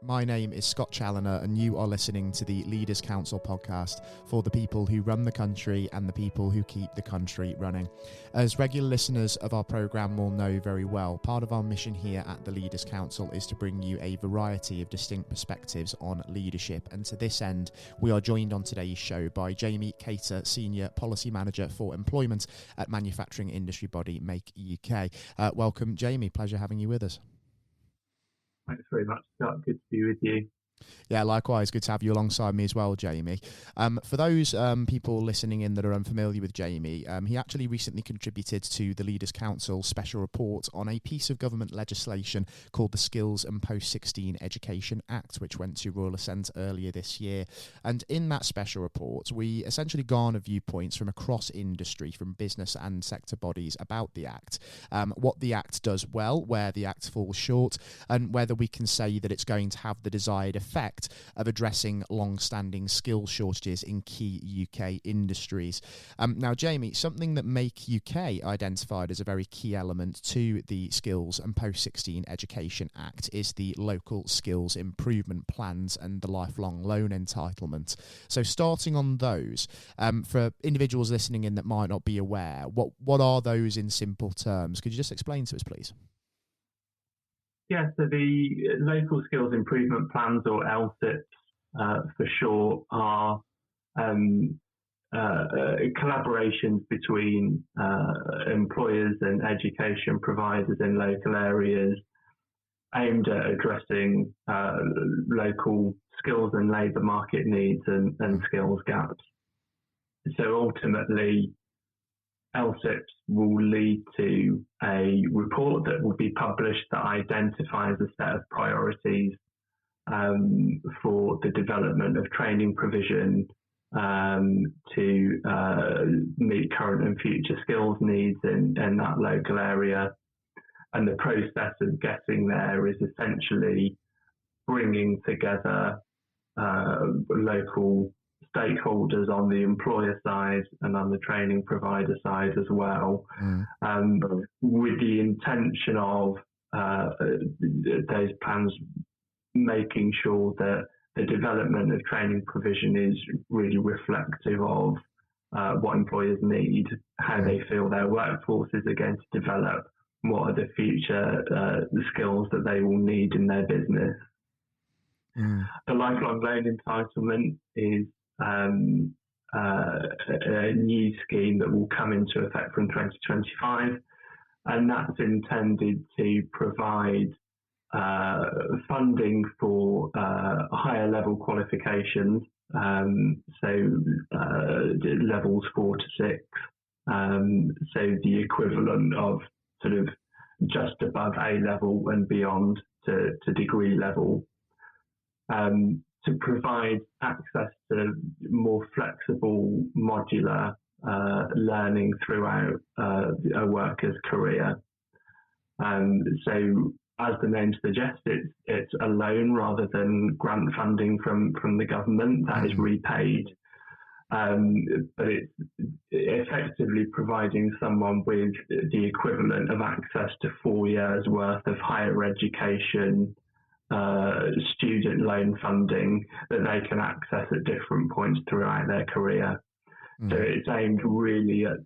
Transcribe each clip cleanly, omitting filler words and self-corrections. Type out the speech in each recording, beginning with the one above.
My name is Scott Challoner, and you are listening to the Leaders Council podcast for the people who run the country and the people who keep the country running. As regular listeners of our programme will know very well, part of our mission here at the Leaders Council is to bring you a variety of distinct perspectives on leadership. And to this end, we are joined on today's show by Jamie Cater, Senior Policy Manager for Employment at manufacturing industry body Make UK. Welcome, Jamie. Pleasure having you with us. Thanks very much, Scott. Good to be with you. Yeah, likewise. Good to have you alongside me as well, Jamie. For those people listening in that are unfamiliar with Jamie, he actually recently contributed to the Leaders Council special report on a piece of government legislation called the Skills and Post-16 Education Act, which went to Royal Assent earlier this year. And in that special report, we essentially garner viewpoints from across industry, from business and sector bodies about the Act, what the Act does well, where the Act falls short, and whether we can say that it's going to have the desired effect of addressing long-standing skill shortages in key UK industries. Now, Jamie, something that Make UK identified as a very key element to the Skills and Post-16 Education Act is the local skills improvement plans and the lifelong loan entitlement. So starting on those, for individuals listening in that might not be aware, what are those in simple terms? Could you just explain to us, please? Yeah, so the local skills improvement plans, or LSIPs for short, are collaborations between employers and education providers in local areas aimed at addressing local skills and labour market needs and skills gaps. So ultimately, LSIPs will lead to a report that will be published that identifies a set of priorities for the development of training provision to meet current and future skills needs in that local area. And the process of getting there is essentially bringing together local stakeholders on the employer side and on the training provider side as well, with the intention of those plans making sure that the development of training provision is really reflective of what employers need, how they feel their workforces are going to develop, what are the future skills that they will need in their business. The lifelong loan entitlement is a new scheme that will come into effect from 2025, and that's intended to provide funding for higher level qualifications, so levels 4 to 6, so the equivalent of sort of just above A level and beyond to degree level. To provide access to more flexible, modular learning throughout a worker's career. So, as the name suggests, it's a loan rather than grant funding from the government that is repaid. But it's effectively providing someone with the equivalent of access to 4 years' worth of higher education student loan funding that they can access at different points throughout their career. So it's aimed really at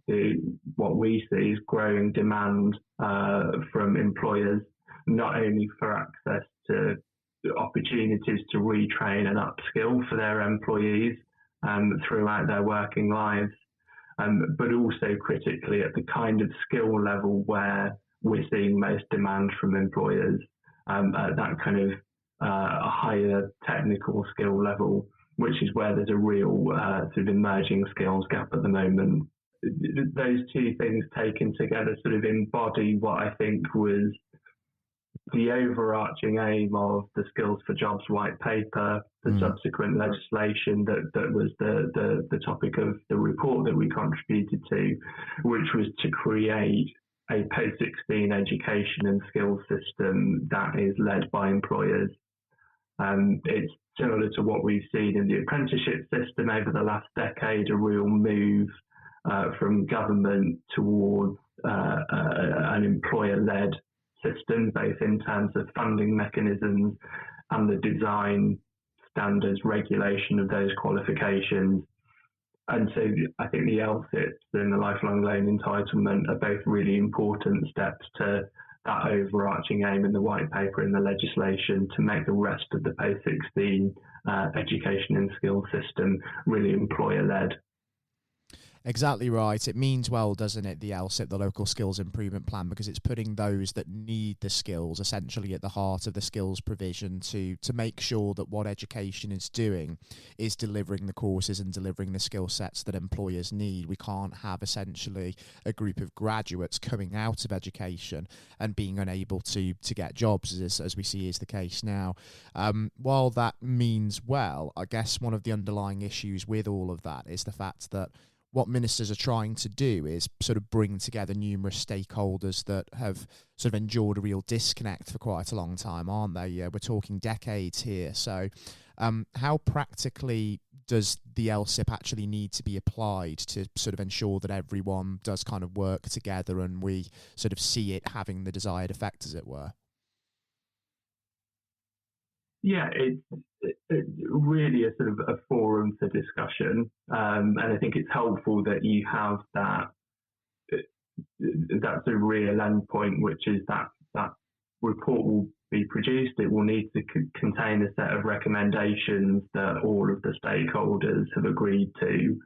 what we see as growing demand from employers, not only for access to opportunities to retrain and upskill for their employees throughout their working lives, but also critically at the kind of skill level where we're seeing most demand from employers. At that kind of higher technical skill level, which is where there's a real sort of emerging skills gap at the moment. Those two things taken together sort of embody what I think was the overarching aim of the Skills for Jobs white paper, the subsequent legislation that was the topic of the report that we contributed to, which was to create a post-16 education and skills system that is led by employers. It's similar to what we've seen in the apprenticeship system over the last decade, a real move from government towards an employer-led system, both in terms of funding mechanisms and the design, standards, regulation of those qualifications. And so I think the LSIPs and the lifelong learning entitlement are both really important steps to that overarching aim in the white paper and the legislation to make the rest of the post-16 education and skills system really employer-led. Exactly right. It means well, doesn't it, the LSIP, the Local Skills Improvement Plan, because it's putting those that need the skills essentially at the heart of the skills provision to make sure that what education is doing is delivering the courses and delivering the skill sets that employers need. We can't have essentially a group of graduates coming out of education and being unable to get jobs, as we see is the case now. While that means well, I guess one of the underlying issues with all of that is the fact that what ministers are trying to do is sort of bring together numerous stakeholders that have sort of endured a real disconnect for quite a long time, aren't they? We're talking decades here. So how practically does the LSIP actually need to be applied to sort of ensure that everyone does kind of work together and we sort of see it having the desired effect, as it were? Yeah, it's really a sort of a forum for discussion, and I think it's helpful that you have that's a real endpoint, which is that report will be produced. It will need to contain a set of recommendations that all of the stakeholders have agreed to,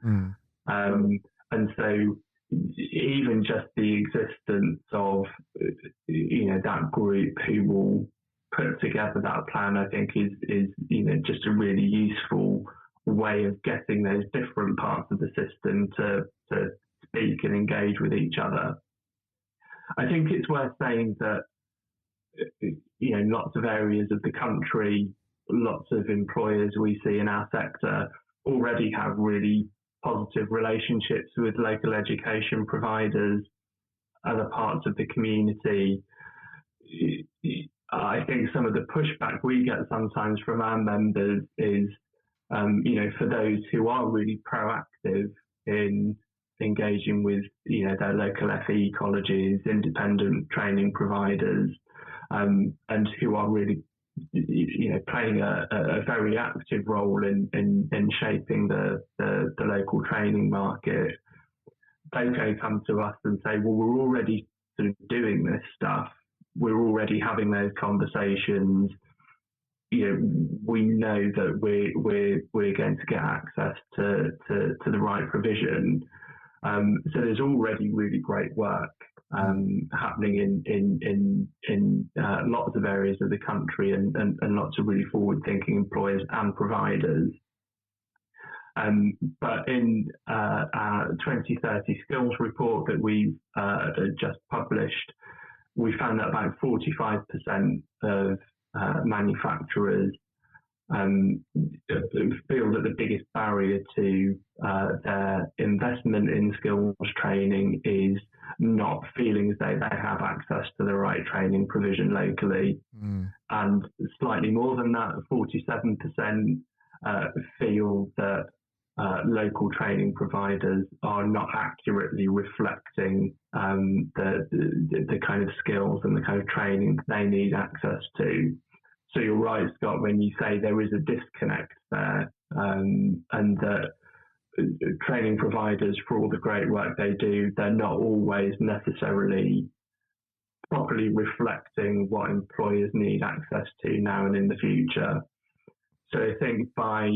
and so even just the existence of that group who will put together that plan, I think is just a really useful way of getting those different parts of the system to speak and engage with each other. I think it's worth saying that lots of areas of the country, lots of employers we see in our sector already have really positive relationships with local education providers, other parts of the community. I think some of the pushback we get sometimes from our members is, for those who are really proactive in engaging with, their local FE colleges, independent training providers, and who are really, playing a very active role in shaping the local training market. They can come to us and say, well, we're already sort of doing this stuff. We're already having those conversations. We know that we're going to get access to the right provision. So there's already really great work happening in lots of areas of the country and lots of really forward-thinking employers and providers. But in our 2030 skills report that we've just published, we found that about 45% of manufacturers feel that the biggest barrier to their investment in skills training is not feeling as though they have access to the right training provision locally. And slightly more than that, 47% feel that local training providers are not accurately reflecting the kind of skills and the kind of training they need access to. So you're right, Scott, when you say there is a disconnect there, and that training providers, for all the great work they do, they're not always necessarily properly reflecting what employers need access to now and in the future. So I think by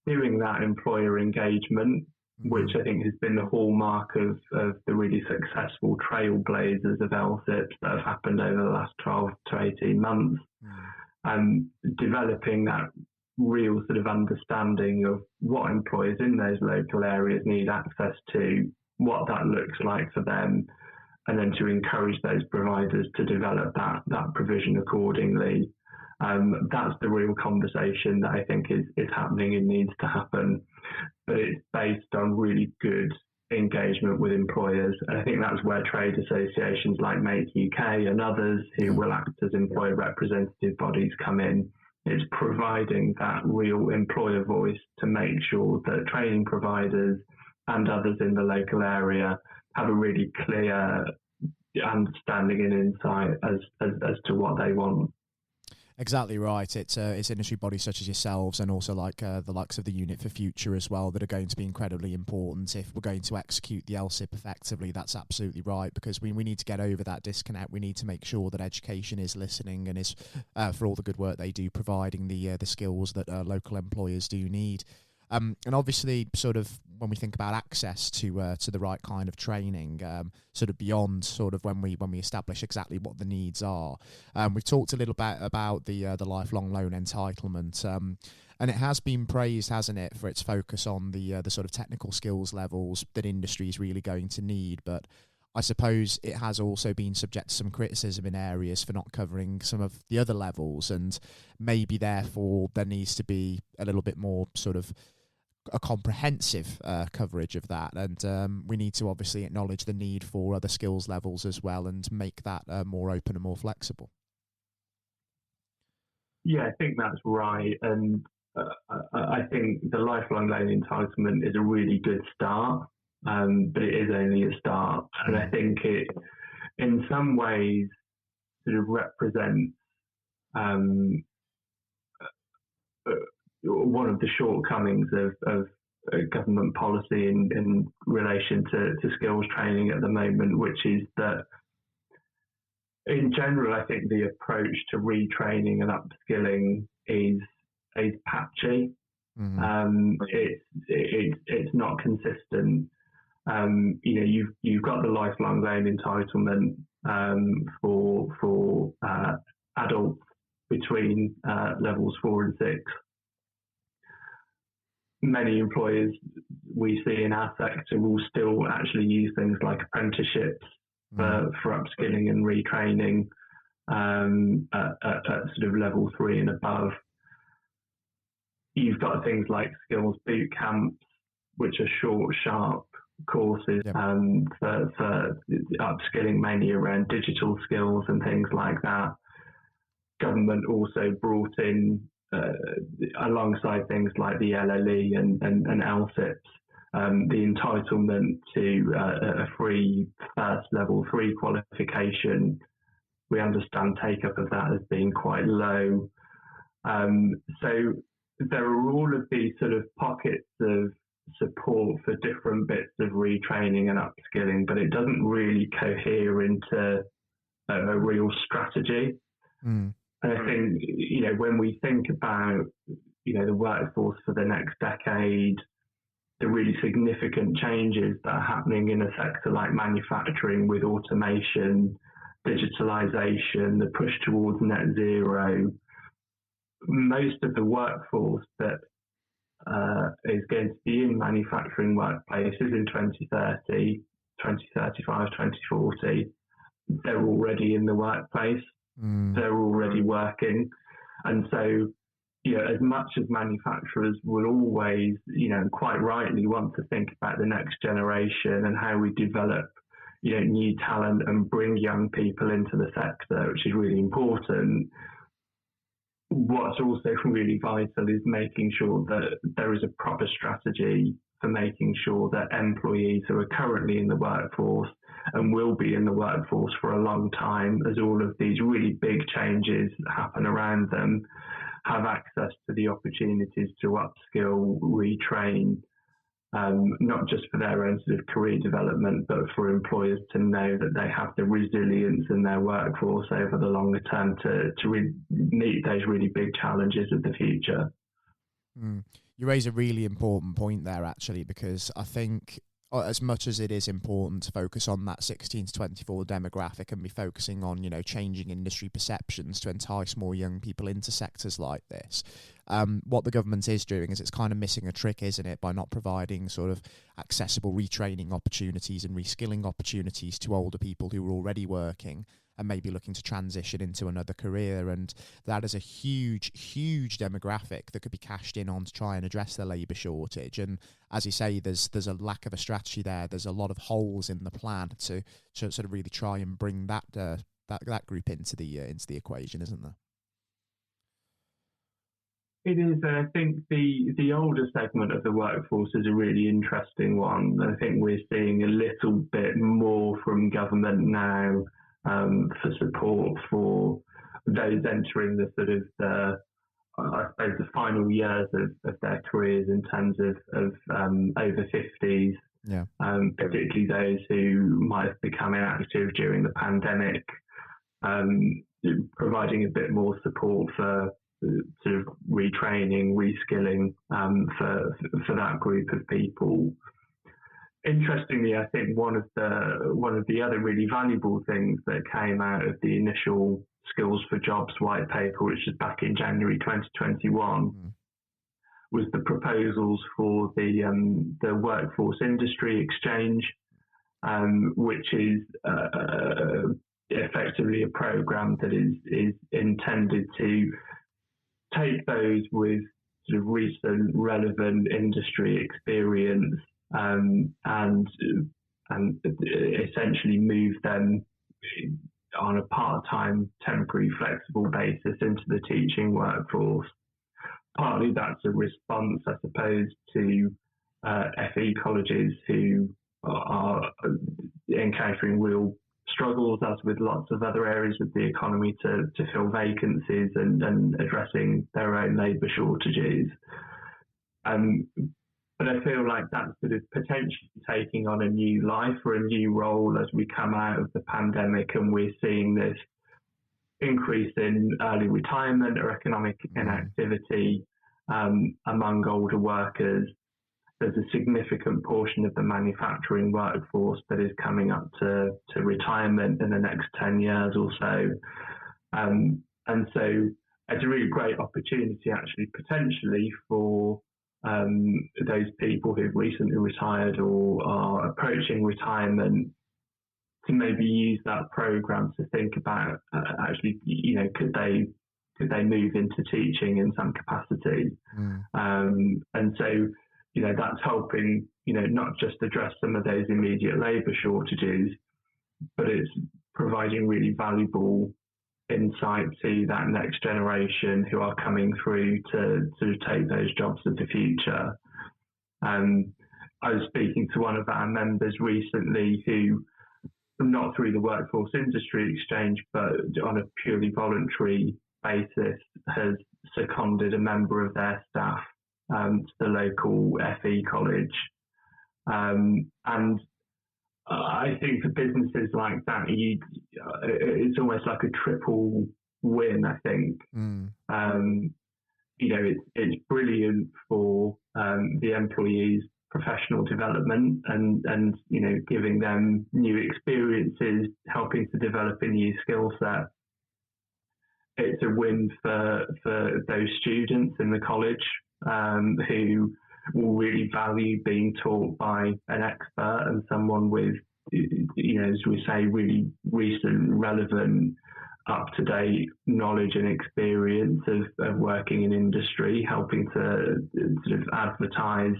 doing that employer engagement, which I think has been the hallmark of the really successful trailblazers of LSIPs that have happened over the last 12 to 18 months, developing that real sort of understanding of what employers in those local areas need access to, what that looks like for them, and then to encourage those providers to develop that provision accordingly. That's the real conversation that I think is happening and needs to happen. But it's based on really good engagement with employers. And I think that's where trade associations like Make UK and others who will act as employer representative bodies come in. It's providing that real employer voice to make sure that training providers and others in the local area have a really clear understanding and insight as to what they want. Exactly right. It's industry bodies such as yourselves, and also like the likes of the Unit for Future as well, that are going to be incredibly important if we're going to execute the LSIP effectively. That's absolutely right, because we need to get over that disconnect. We need to make sure that education is listening and is for all the good work they do, providing the skills that local employers do need. And obviously, sort of when we think about access to the right kind of training, sort of beyond sort of when we establish exactly what the needs are, we've talked a little bit about the lifelong loan entitlement, and it has been praised, hasn't it, for its focus on the sort of technical skills levels that industry is really going to need, but I suppose it has also been subject to some criticism in areas for not covering some of the other levels, and maybe therefore there needs to be a little bit more sort of a comprehensive coverage of that, and we need to obviously acknowledge the need for other skills levels as well, and make that more open and more flexible. Yeah, I think that's right, and I think the lifelong loan entitlement is a really good start, but it is only a start, and I think it, in some ways, sort of represents one of the shortcomings of government policy in relation to skills training at the moment, which is that in general, I think the approach to retraining and upskilling is patchy. Mm-hmm. It's not consistent. You've got the lifelong loan entitlement for adults between levels 4 and 6. Many employers we see in our sector will still actually use things like apprenticeships for upskilling and retraining at sort of level 3 and above. You've got things like skills boot camps, which are short, sharp courses for upskilling, mainly around digital skills and things like that. Government also brought in, alongside things like the LLE and LSIPs, the entitlement to a free first level 3 qualification. We understand take-up of that as being quite low. So there are all of these sort of pockets of support for different bits of retraining and upskilling, but it doesn't really cohere into a real strategy. And I think, when we think about, the workforce for the next decade, the really significant changes that are happening in a sector like manufacturing with automation, digitalization, the push towards net zero, most of the workforce that is going to be in manufacturing workplaces in 2030, 2035, 2040, they're already in the workplace. They're already working. And so, as much as manufacturers will always, quite rightly want to think about the next generation and how we develop, new talent and bring young people into the sector, which is really important, what's also really vital is making sure that there is a proper strategy for making sure that employees who are currently in the workforce and will be in the workforce for a long time, as all of these really big changes happen around them, have access to the opportunities to upskill, retrain, not just for their own sort of career development, but for employers to know that they have the resilience in their workforce over the longer term to meet those really big challenges of the future. You raise a really important point there, actually, because I think as much as it is important to focus on that 16 to 24 demographic and be focusing on, changing industry perceptions to entice more young people into sectors like this, what the government is doing is it's kind of missing a trick, isn't it, by not providing sort of accessible retraining opportunities and reskilling opportunities to older people who are already working and maybe looking to transition into another career. And that is a huge, huge demographic that could be cashed in on to try and address the labour shortage. And as you say, there's a lack of a strategy there. There's a lot of holes in the plan to sort of really try and bring that group into the equation, isn't there? It is. I think the older segment of the workforce is a really interesting one. I think we're seeing a little bit more from government now for support for those entering the sort of I suppose the final years of their careers in terms of over 50s, particularly those who might have become inactive during the pandemic, providing a bit more support for sort of retraining, reskilling for that group of people. Interestingly, I think one of the other really valuable things that came out of the initial Skills for Jobs white paper, which was back in January 2021, was the proposals for the workforce industry exchange, which is effectively a program that is intended to take those with sort of recent relevant industry experience and essentially move them on a part-time, temporary, flexible basis into the teaching workforce. Partly that's a response, I suppose, to FE colleges who are encountering real struggles, as with lots of other areas of the economy, to fill vacancies and addressing their own labour shortages. But I feel like that's sort of potentially taking on a new life or a new role as we come out of the pandemic, and we're seeing this increase in early retirement or economic inactivity among older workers. There's a significant portion of the manufacturing workforce that is coming up to retirement in the next 10 years or so. And so it's a really great opportunity, actually, potentially for those people who've recently retired or are approaching retirement to maybe use that program to think about actually, could they move into teaching in some capacity? And so, that's helping, not just address some of those immediate labour shortages, but it's providing really valuable insight to that next generation who are coming through to sort of take those jobs of the future. I was speaking to one of our members recently who, not through the workforce industry exchange, but on a purely voluntary basis, has seconded a member of their staff to the local FE college. And I think for businesses like that, it's almost like a triple win, I think. It's brilliant for the employees' professional development and giving them new experiences, helping to develop a new skill set. It's a win for those students in the college who will really value being taught by an expert and someone with, as we say, really recent, relevant, up-to-date knowledge and experience of working in industry, helping to sort of advertise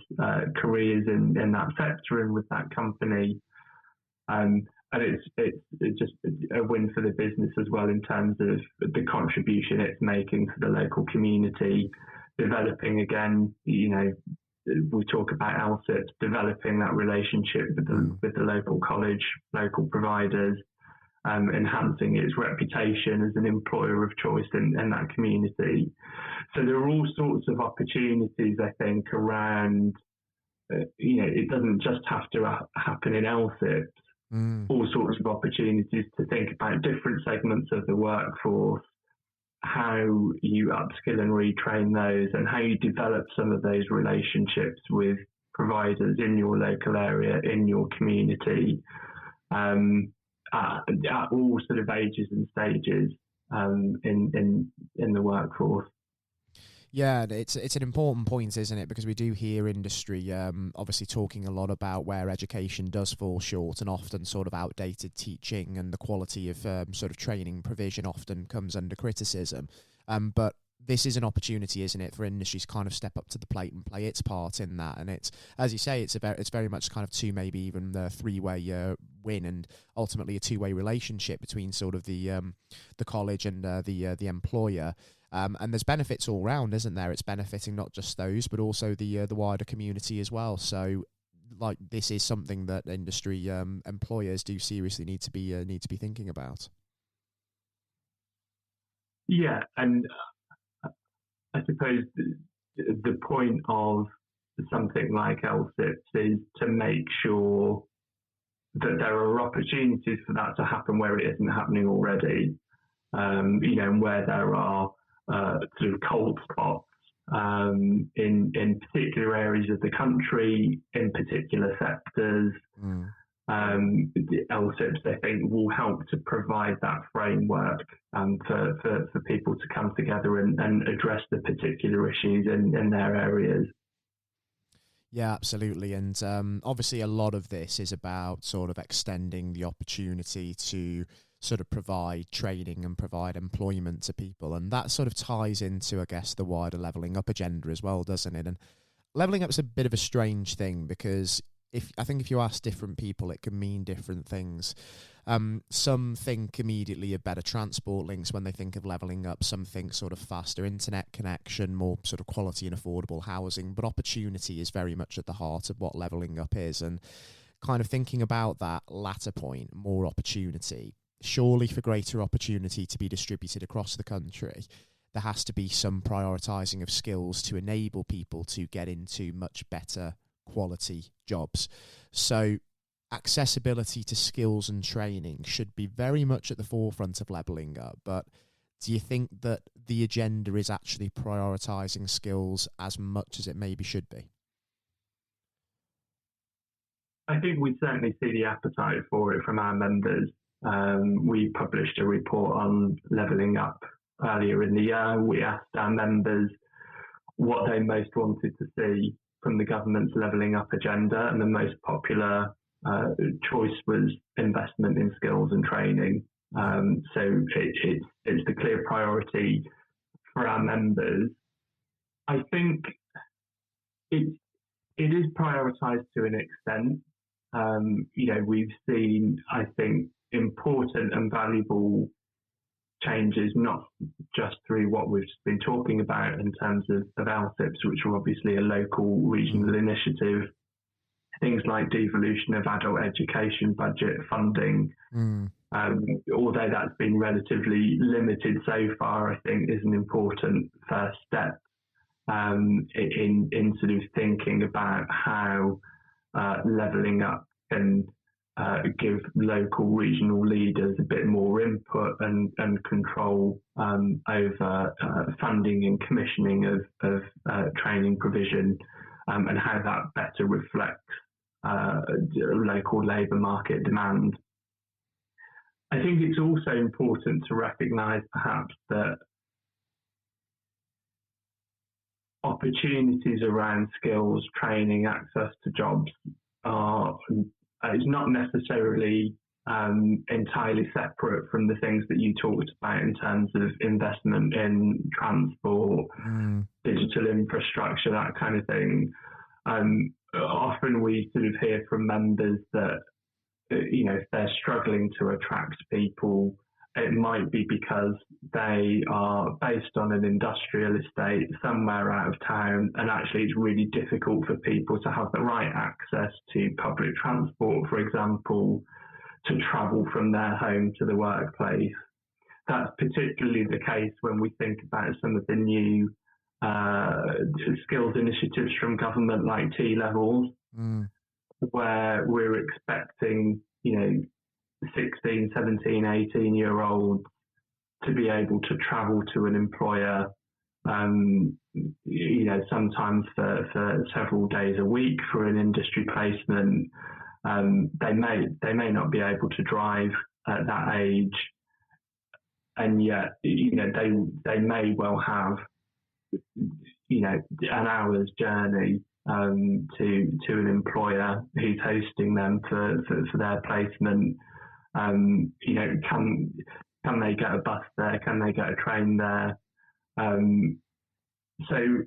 careers in that sector and with that company. And it's just a win for the business as well in terms of the contribution it's making to the local community, developing again, we talk about LSIPs, developing that relationship with the local college, local providers, enhancing its reputation as an employer of choice in that community. So there are all sorts of opportunities, I think, around, it doesn't just have to happen in LSIPs, all sorts of opportunities to think about different segments of the workforce, how you upskill and retrain those, and how you develop some of those relationships with providers in your local area, in your community, at all sort of ages and stages in the workforce. Yeah, it's an important point, isn't it? Because we do hear industry obviously talking a lot about where education does fall short, and often sort of outdated teaching and the quality of sort of training provision often comes under criticism. But this is an opportunity, isn't it, for industries to kind of step up to the plate and play its part in that. And it's, as you say, it's very much kind of two, maybe even the three-way win, and ultimately a two-way relationship between sort of the college and the employer. And there's benefits all round, isn't there? It's benefiting not just those, but also the wider community as well. So like this is something that industry employers do seriously need to be thinking about. Yeah, and I suppose the point of something like LSIPs is to make sure that there are opportunities for that to happen where it isn't happening already, and where there are sort of cold spots in particular areas of the country, in particular sectors. The LSIPs, I think, will help to provide that framework for people to come together and address the particular issues in their areas. Yeah, absolutely. And obviously a lot of this is about sort of extending the opportunity to sort of provide training and provide employment to people. And that sort of ties into, I guess, the wider levelling up agenda as well, doesn't it? And levelling up is a bit of a strange thing because I think if you ask different people, it can mean different things. Some think immediately of better transport links when they think of levelling up. Some think sort of faster internet connection, more sort of quality and affordable housing. But opportunity is very much at the heart of what levelling up is. And kind of thinking about that latter point, more opportunity, surely for greater opportunity to be distributed across the country, there has to be some prioritising of skills to enable people to get into much better quality jobs. So accessibility to skills and training should be very much at the forefront of levelling up. But do you think that the agenda is actually prioritising skills as much as it maybe should be? I think we certainly see the appetite for it from our members. We published a report on levelling up earlier in the year. We asked our members what they most wanted to see from the government's levelling up agenda, and the most popular choice was investment in skills and training. So it's the clear priority for our members. I think it is prioritised to an extent. We've seen, I think, important and valuable changes, not just through what we've just been talking about in terms of LSIPs, which are obviously a local regional initiative, things like devolution of adult education budget funding, although that's been relatively limited so far, I think is an important first step in sort of thinking about how levelling up can give local regional leaders a bit more input and control over funding and commissioning of training provision, and how that better reflects local labour market demand. I think it's also important to recognise perhaps that opportunities around skills, training, access to jobs is not necessarily entirely separate from the things that you talked about in terms of investment in transport, digital infrastructure, that kind of thing. Often we sort of hear from members that, if they're struggling to attract people, it might be because they are based on an industrial estate somewhere out of town, and actually it's really difficult for people to have the right access to public transport, for example, to travel from their home to the workplace. That's particularly the case when we think about some of the new skills initiatives from government like T-levels, where we're expecting, 16, 17, 18-year-olds to be able to travel to an employer, sometimes for several days a week for an industry placement. They may not be able to drive at that age, and yet, they may well have, an hour's journey to an employer who's hosting them for their placement. Can they get a bus there? Can they get a train there? So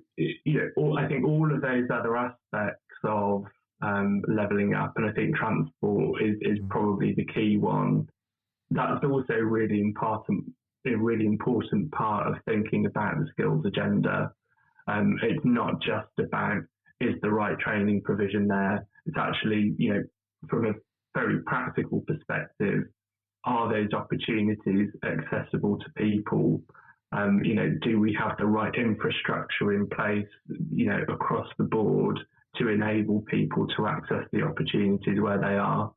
I think all of those other aspects of levelling up, and I think transport is probably the key one. That's also a really important part of thinking about the skills agenda. It's not just about, is the right training provision there? It's actually, from a very practical perspective, are those opportunities accessible to people? Do we have the right infrastructure in place, across the board to enable people to access the opportunities where they are?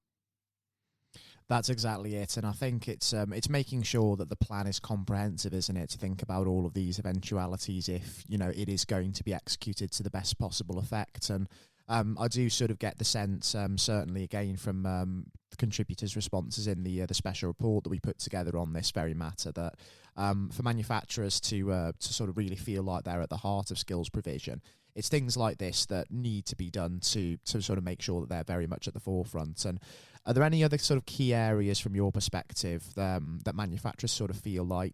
That's exactly it, and I think it's making sure that the plan is comprehensive, isn't it? To think about all of these eventualities if it is going to be executed to the best possible effect. And I do sort of get the sense, certainly again from the contributors' responses in the special report that we put together on this very matter, that for manufacturers to sort of really feel like they're at the heart of skills provision, it's things like this that need to be done to sort of make sure that they're very much at the forefront. And are there any other sort of key areas from your perspective that manufacturers sort of feel like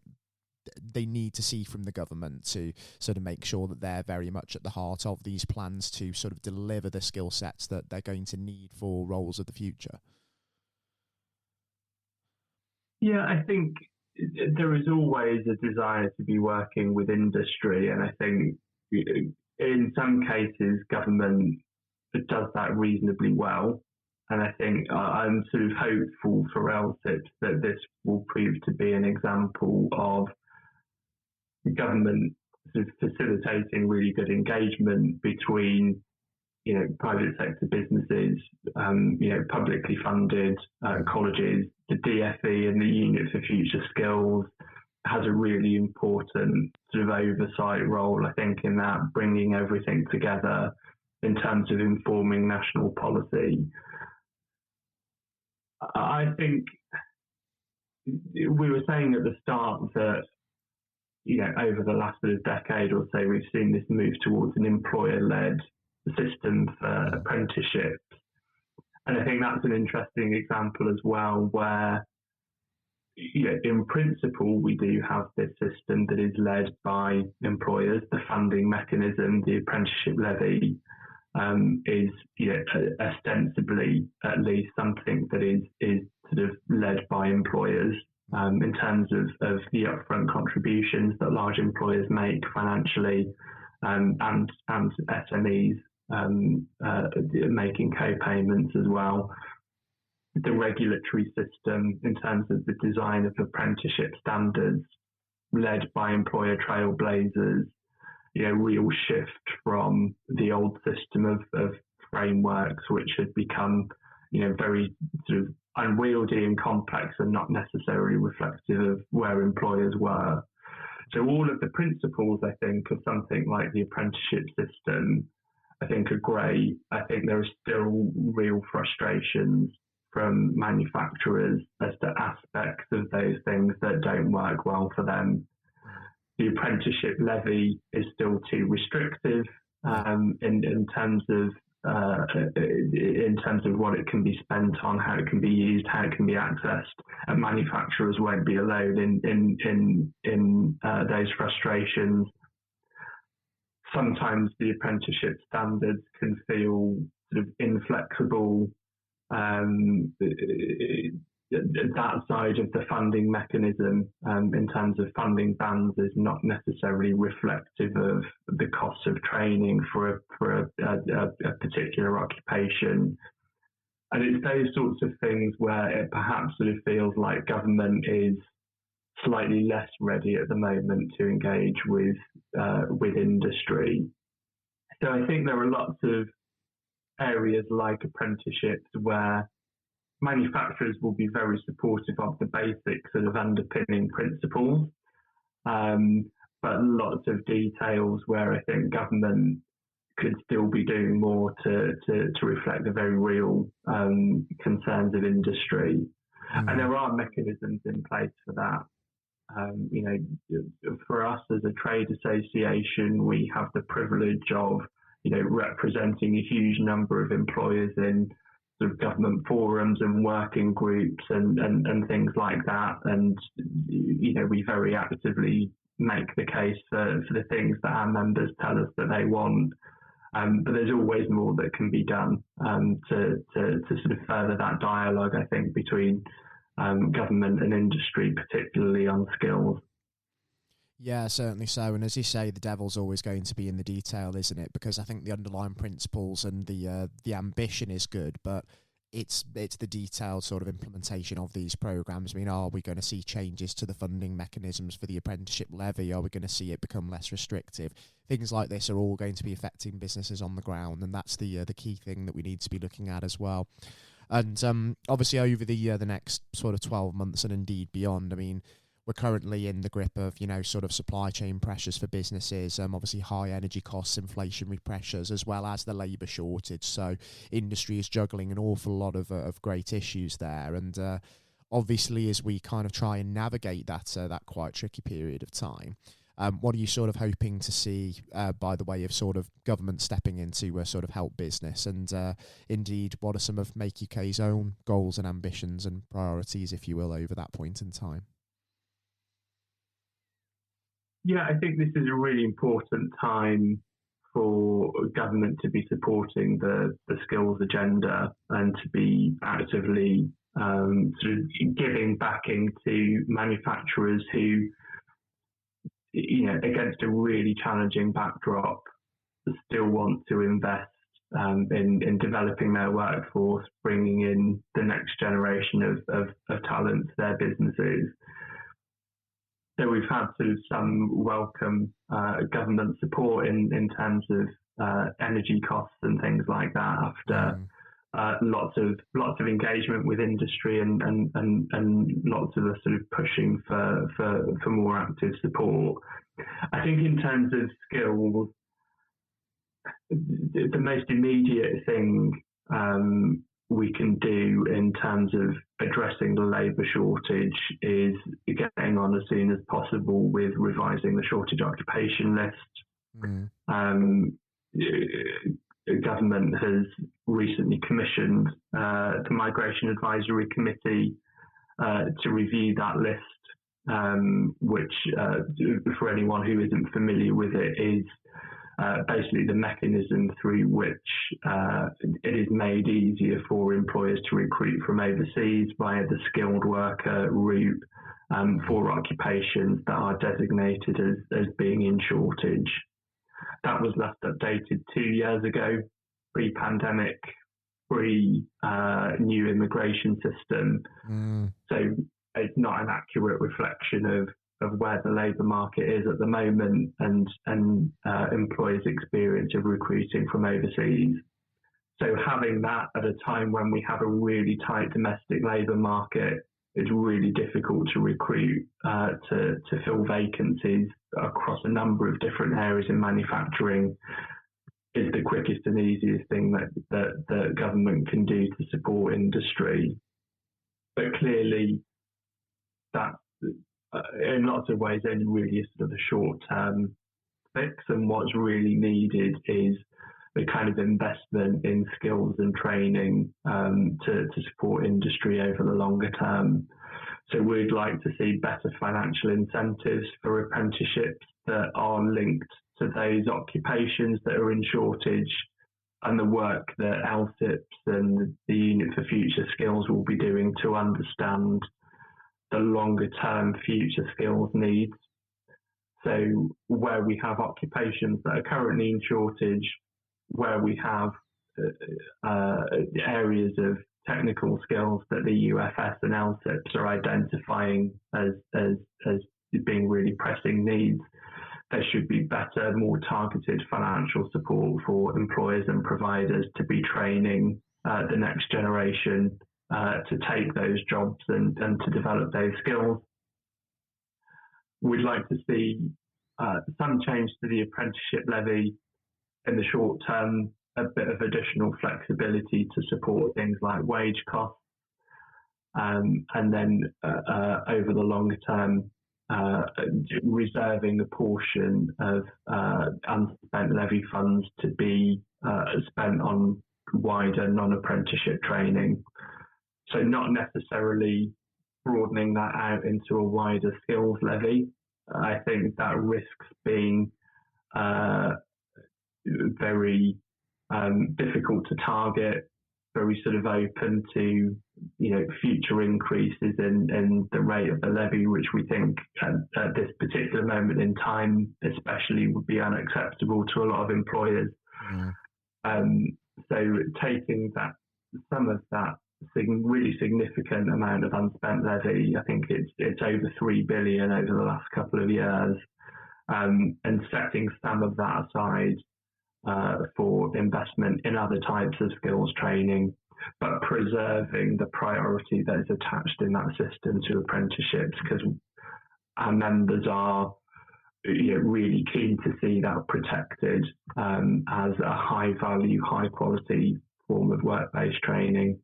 they need to see from the government to sort of make sure that they're very much at the heart of these plans to sort of deliver the skill sets that they're going to need for roles of the future? Yeah, I think there is always a desire to be working with industry, and I think in some cases government does that reasonably well. And I think I'm sort of hopeful for LTIPs that this will prove to be an example of government sort of facilitating really good engagement between, private sector businesses, publicly funded colleges. The DFE and the Unit for Future Skills has a really important sort of oversight role, I think, in that, bringing everything together in terms of informing national policy. I think we were saying at the start that, over the last sort of decade or so, we've seen this move towards an employer-led system for apprenticeships. And I think that's an interesting example as well, where, in principle, we do have this system that is led by employers. The funding mechanism, the apprenticeship levy, is ostensibly at least something that is sort of led by employers in terms of the upfront contributions that large employers make financially, and SMEs making co-payments as well. The regulatory system in terms of the design of apprenticeship standards led by employer trailblazers, real shift from the old system of frameworks, which had become, very sort of unwieldy and complex and not necessarily reflective of where employers were. So all of the principles, I think, of something like the apprenticeship system, I think are great. I think there are still real frustrations from manufacturers as to aspects of those things that don't work well for them. The apprenticeship levy is still too restrictive in terms of what it can be spent on, how it can be used, how it can be accessed, and manufacturers won't be alone in those frustrations. Sometimes the apprenticeship standards can feel sort of inflexible. That side of the funding mechanism, in terms of funding bands, is not necessarily reflective of the cost of training for a particular occupation. And it's those sorts of things where it perhaps sort of feels like government is slightly less ready at the moment to engage with industry. So I think there are lots of areas like apprenticeships where manufacturers will be very supportive of the basic sort of underpinning principles, but lots of details where I think government could still be doing more to reflect the very real concerns of industry. And there are mechanisms in place for that. For us as a trade association, we have the privilege of, representing a huge number of employers in sort of government forums and working groups and things like that. And, we very actively make the case for the things that our members tell us that they want. But there's always more that can be done to sort of further that dialogue, I think, between government and industry, particularly on skills. Yeah, certainly so. And as you say, the devil's always going to be in the detail, isn't it? Because I think the underlying principles and the ambition is good, but it's the detailed sort of implementation of these programs. I mean, are we going to see changes to the funding mechanisms for the apprenticeship levy? Are we going to see it become less restrictive? Things like this are all going to be affecting businesses on the ground, and that's the key thing that we need to be looking at as well. And obviously, over the next sort of 12 months and indeed beyond, I mean, we're currently in the grip of, sort of supply chain pressures for businesses, obviously high energy costs, inflationary pressures, as well as the labour shortage. So industry is juggling an awful lot of great issues there. And obviously, as we kind of try and navigate that quite tricky period of time, what are you sort of hoping to see by the way of sort of government stepping in to sort of help business? And indeed, what are some of Make UK's own goals and ambitions and priorities, if you will, over that point in time? Yeah, I think this is a really important time for government to be supporting the skills agenda and to be actively sort of giving backing to manufacturers who, against a really challenging backdrop, still want to invest in developing their workforce, bringing in the next generation of talent to their businesses. So we've had sort of some welcome government support in terms of energy costs and things like that after lots of engagement with industry and lots of us sort of pushing for more active support. I think in terms of skills, the most immediate thing we can do in terms of addressing the labour shortage is getting on as soon as possible with revising the shortage occupation list. The government has recently commissioned the Migration Advisory Committee to review that list, which for anyone who isn't familiar with it is basically the mechanism through which it is made easier for employers to recruit from overseas via the skilled worker route for occupations that are designated as being in shortage. That was last updated 2 years ago, pre-pandemic, pre-new immigration system. So it's not an accurate reflection of where the labour market is at the moment and employers' experience of recruiting from overseas. So having that at a time when we have a really tight domestic labour market, it's really difficult to recruit to fill vacancies across a number of different areas in manufacturing, is the quickest and easiest thing that the government can do to support industry. But clearly, that in lots of ways only really is sort of a short-term fix, and what's really needed is the kind of investment in skills and training to support industry over the longer term. So we'd like to see better financial incentives for apprenticeships that are linked to those occupations that are in shortage, and the work that LSIPs and the Unit for Future Skills will be doing to understand the longer term future skills needs. So where we have occupations that are currently in shortage, where we have areas of technical skills that the UFS and LSIPs are identifying as being really pressing needs, there should be better, more targeted financial support for employers and providers to be training the next generation to take those jobs and to develop those skills. We'd like to see some change to the apprenticeship levy in the short term, a bit of additional flexibility to support things like wage costs, and then over the longer term, reserving a portion of unspent levy funds to be spent on wider non-apprenticeship training. So not necessarily broadening that out into a wider skills levy. I think that risks being very difficult to target, very sort of open to future increases in the rate of the levy, which we think at this particular moment in time, especially, would be unacceptable to a lot of employers. So taking some of that really significant amount of unspent levy, I think it's over 3 billion over the last couple of years, and setting some of that aside for investment in other types of skills training, but preserving the priority that is attached in that system to apprenticeships, because our members are really keen to see that protected as a high value, high quality form of work-based training.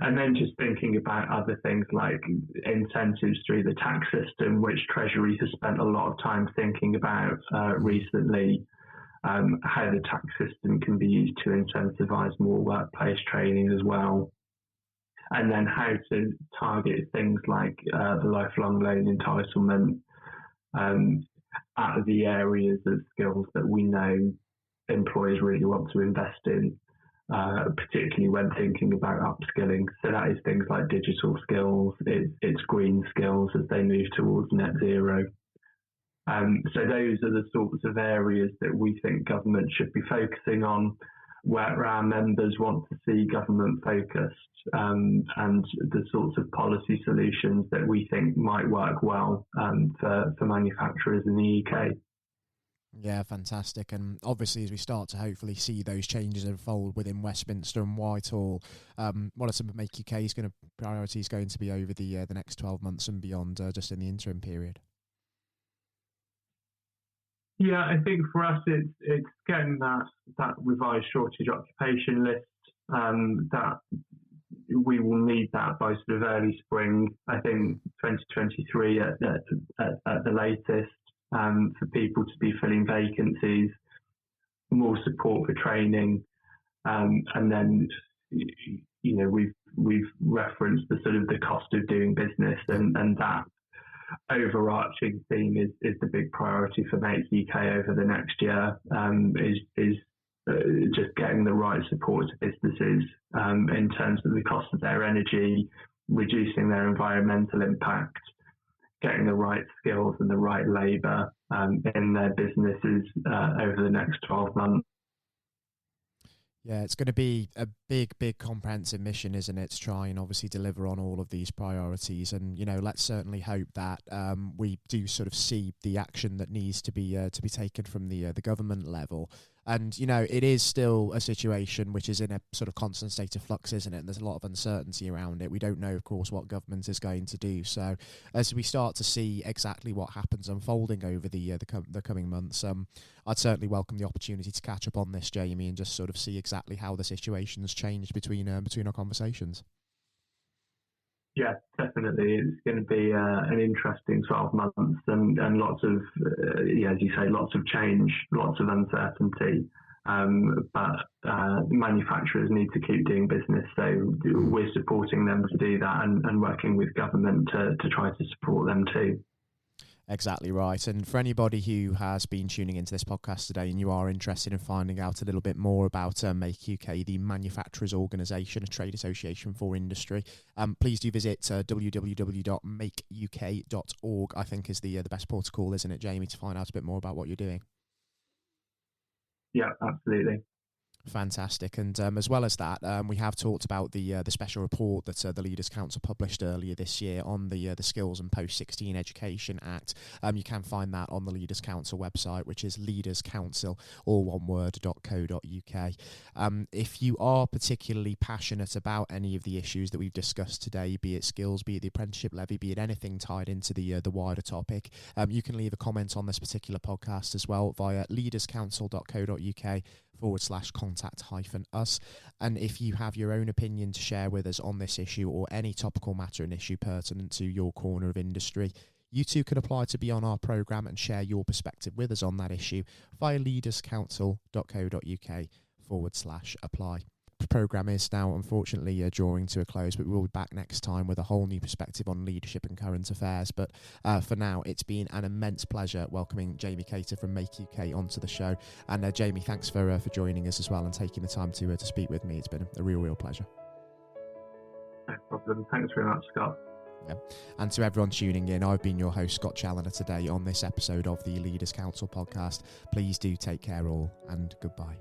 And then just thinking about other things like incentives through the tax system, which Treasury has spent a lot of time thinking about recently, how the tax system can be used to incentivise more workplace training as well. And then how to target things like the lifelong learning entitlement at the areas of skills that we know employers really want to invest in, particularly when thinking about upskilling. So that is things like digital skills, it's green skills as they move towards net zero. So those are the sorts of areas that we think government should be focusing on, where our members want to see government focused, and the sorts of policy solutions that we think might work well for manufacturers in the UK. Yeah, fantastic. And obviously, as we start to hopefully see those changes unfold within Westminster and Whitehall, what are some of Make UK's priorities going to be over the next 12 months and beyond, just in the interim period? Yeah, I think for us, it's getting that revised shortage occupation list. That we will need that by sort of early spring. I think 2023 at the latest, for people to be filling vacancies, more support for training, and then we've referenced the sort of the cost of doing business, and that overarching theme is the big priority for Make UK over the next year, is just getting the right support to businesses in terms of the cost of their energy, reducing their environmental impact, getting the right skills and the right labour in their businesses over the next 12 months. Yeah, it's going to be a big comprehensive mission, isn't it, to try and obviously deliver on all of these priorities. And, let's certainly hope that we do sort of see the action that needs to be taken from the government level. And, it is still a situation which is in a sort of constant state of flux, isn't it? And there's a lot of uncertainty around it. We don't know, of course, what government is going to do. So as we start to see exactly what happens unfolding over the coming months, I'd certainly welcome the opportunity to catch up on this, Jamie, and just sort of see exactly how the situation's changed between our conversations. Yeah, definitely. It's going to be an interesting 12 months and lots of, as you say, lots of change, lots of uncertainty. But manufacturers need to keep doing business. So we're supporting them to do that and working with government to try to support them too. Exactly right. And for anybody who has been tuning into this podcast today and you are interested in finding out a little bit more about Make UK, the manufacturers organisation, a trade association for industry, please do visit www.makeuk.org, I think is the best port to call, isn't it, Jamie, to find out a bit more about what you're doing? Yeah, absolutely. Fantastic. And as well as that, we have talked about the special report that the Leaders Council published earlier this year on the Skills and Post-16 Education Act. You can find that on the Leaders Council website, which is leaderscouncil, all one word, .co.uk. If you are particularly passionate about any of the issues that we've discussed today, be it skills, be it the apprenticeship levy, be it anything tied into the wider topic, you can leave a comment on this particular podcast as well via leaderscouncil.co.uk/contact-us. And if you have your own opinion to share with us on this issue or any topical matter and issue pertinent to your corner of industry, you too can apply to be on our programme and share your perspective with us on that issue via leaderscouncil.co.uk/apply. The programme is now unfortunately drawing to a close, but we'll be back next time with a whole new perspective on leadership and current affairs. But for now, it's been an immense pleasure welcoming Jamie Cater from Make UK onto the show. And Jamie, thanks for joining us as well and taking the time to speak with me. It's been a real pleasure. problem. Thanks very much, Scott. Yeah. And to everyone tuning in, I've been your host, Scott Challoner, today on this episode of the Leaders Council podcast. Please do take care all, and goodbye.